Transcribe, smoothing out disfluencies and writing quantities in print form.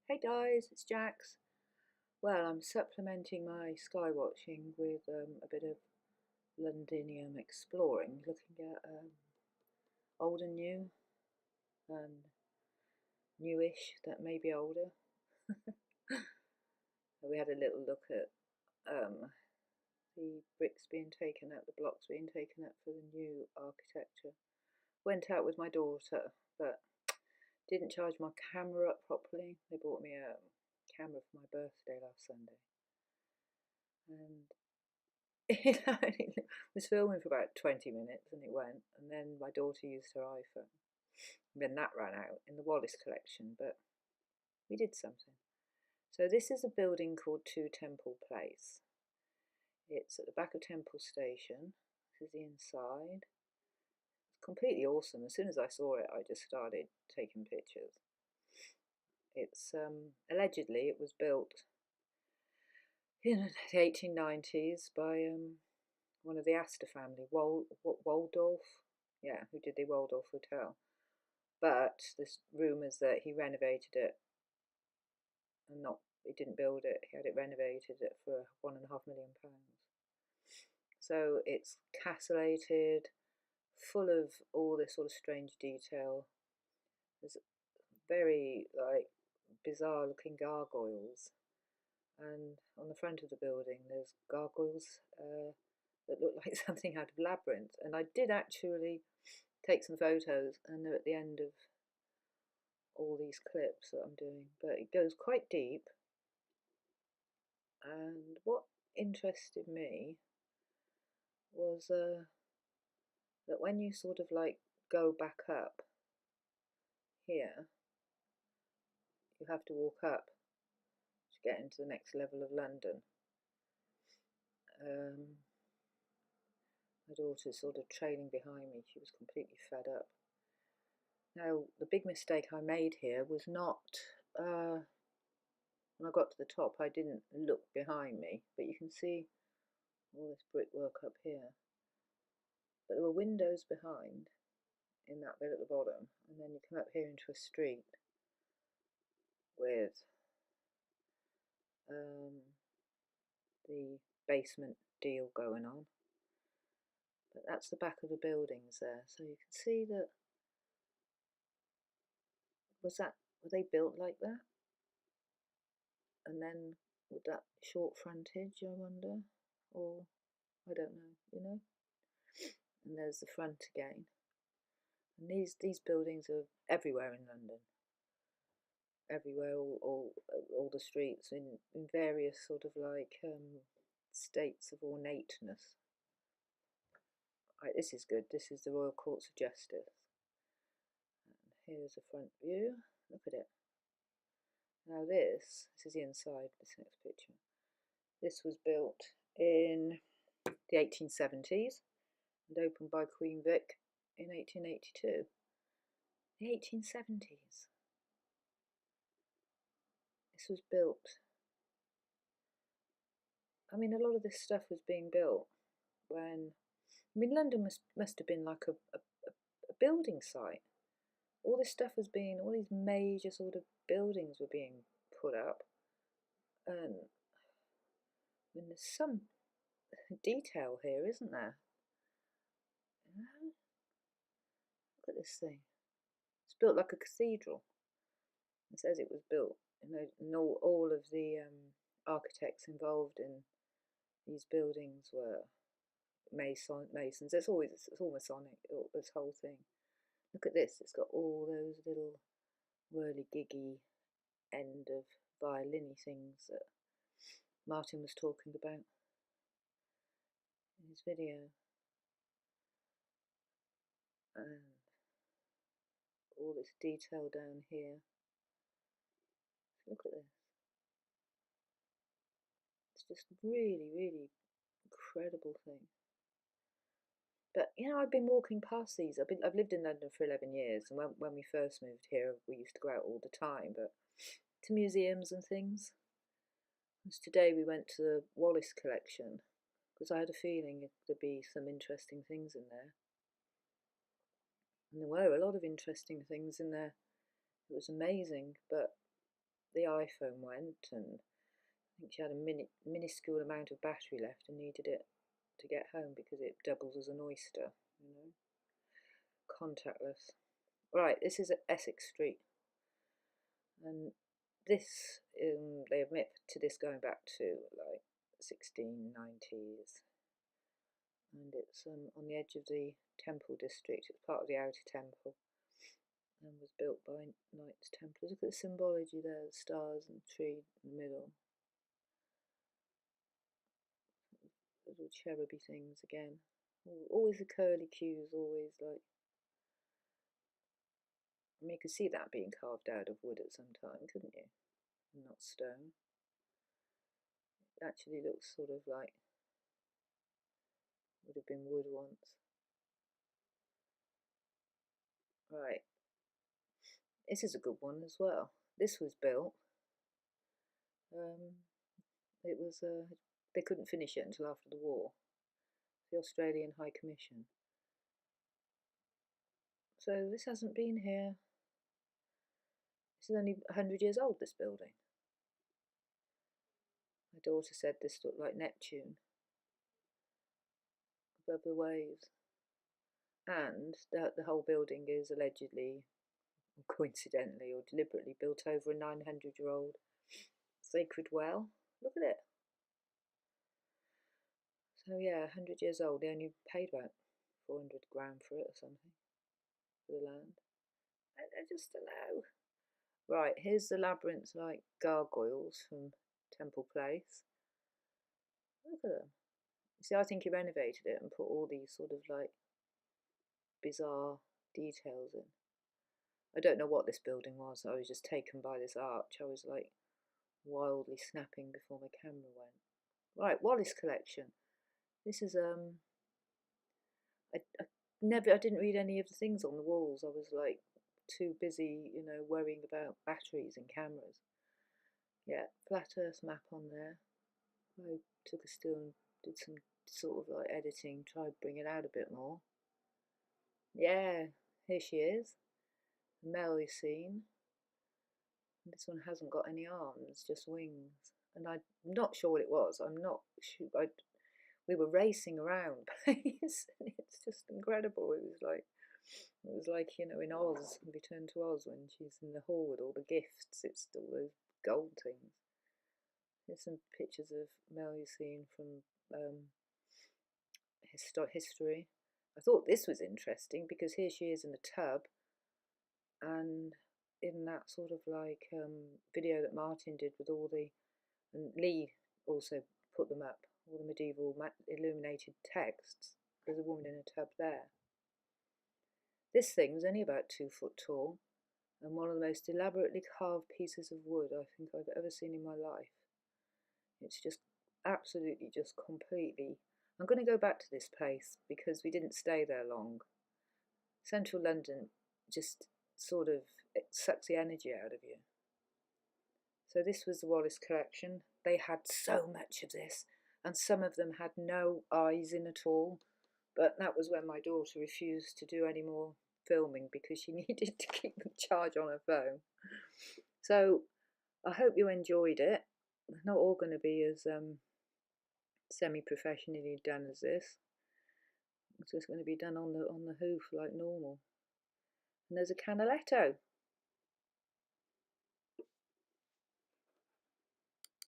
Hey guys, it's Jax. Well, I'm supplementing my sky watching with a bit of Londinium exploring, looking at old and new and newish that may be older. We had a little look at the bricks being taken out, the blocks being taken out for the new architecture. Went out with my daughter, but didn't charge my camera up properly. They bought me a camera for my birthday last Sunday, and it was filming for about 20 minutes and it went, and then my daughter used her iPhone. And then that ran out in the Wallace Collection, but we did something. So this is a building called 2 Temple Place. It's at the back of Temple Station. This is the inside. It's completely awesome. As soon as I saw it, I just started taking pictures. It's allegedly it was built in the 1890s by one of the Astor family, Waldorf, yeah, who did the Waldorf Hotel. But there's rumours that he renovated it, and not he didn't build it. He had it renovated it for £1.5 million. So it's castellated, full of all this sort of strange detail. There's very bizarre looking gargoyles, and on the front of the building there's gargoyles that look like something out of Labyrinth. And I did actually take some photos, and they're at the end of all these clips that I'm doing, but it goes quite deep. And what interested me was that when you sort of go back up here, you have to walk up to get into the next level of London. My daughter's sort of trailing behind me. She was completely fed up. Now, the big mistake I made here was not, when I got to the top, I didn't look behind me, but you can see all this brickwork up here. But there were windows behind in that bit at the bottom, and then you come up here into a street with the basement deal going on. But that's the back of the buildings there, so you can see that were they built like that? And then with that short frontage, I wonder, or I don't know. And there's the front again. And these buildings are everywhere in London. Everywhere, all the streets in various sort of states of ornateness. Right, this is good. This is the Royal Courts of Justice. And here's a front view. Look at it. Now this is the inside, this next picture. This was built in the 1870s and opened by Queen Vic in 1882. The 1870s. This was built. I mean, a lot of this stuff was being built when, London must have been like a building site. All this stuff was being, all these major sort of buildings were being put up. And there's some detail here, isn't there? Look at this thing. It's built like a cathedral. It says it was built, and all of the architects involved in these buildings were masons. It's all Masonic, this whole thing. Look at this. It's got all those little whirly-giggy end of violin-y things that Martin was talking about in his video. And all this detail down here. Look at this. It's just really, really incredible thing. But I've been walking past these. I've lived in London for 11 years, and when we first moved here, we used to go out all the time, but to museums and things. As today we went to the Wallace Collection because I had a feeling there'd be some interesting things in there. And there were a lot of interesting things in there. It was amazing, but the iPhone went, and I think she had a minuscule amount of battery left and needed it to get home because it doubles as an oyster, you know, contactless. Right, this is at Essex Street, and this they admit to this going back to like 1690s, and it's on the edge of the Temple district. It's part of the Outer Temple, and was built by Knights Templars. Look at the symbology there, the stars and the tree in the middle. Little cheruby things again. Always the curly cues, always like. I mean, you could see that being carved out of wood at some time, couldn't you? And not stone. It actually looks sort of like would have been wood once. Right. This is a good one as well. This was built. It was they couldn't finish it until after the war. The Australian High Commission. So this hasn't been here. This is only 100 years old, this building. My daughter said this looked like Neptune above the waves. And the whole building is allegedly, coincidentally or deliberately, built over a 900-year-old sacred well. Look at it. So yeah, 100 years old. They only paid about 400 grand for it or something, for the land. I just don't know. Right, here's the labyrinth-like gargoyles from Temple Place. Look at them. See, I think he renovated it and put all these sort of like bizarre details in. I don't know what this building was. I was just taken by this arch. I was like wildly snapping before my camera went. Right, Wallace Collection. This is I didn't read any of the things on the walls. I was like too busy, you know, worrying about batteries and cameras. Yeah, flat Earth map on there. I took a still and did some sort of like editing, tried to bring it out a bit more. Yeah, here she is. Melly scene. This one hasn't got any arms, just wings. And I'm not sure what it was. I'm not sure. We were racing around place, and it's just incredible. It was like, you know, in Oz, Return to Oz, when she's in the hall with all the gifts. It's all those gold things. Here's some pictures of Melusine from history. I thought this was interesting because here she is in a tub, and in that sort of like video that Martin did with all the, and Lee also put them up, all the medieval illuminated texts. There's a woman in a tub there. This thing's only about 2 foot tall, and one of the most elaborately carved pieces of wood I think I've ever seen in my life. It's just absolutely, just completely. I'm going to go back to this place because we didn't stay there long. Central London just sort of, it sucks the energy out of you. So this was the Wallace Collection. They had so much of this, and some of them had no eyes in at all. But that was when my daughter refused to do any more filming because she needed to keep the charge on her phone. So I hope you enjoyed it. It's not all going to be as semi-professionally done as this. It's just going to be done on the hoof like normal. And there's a canaletto.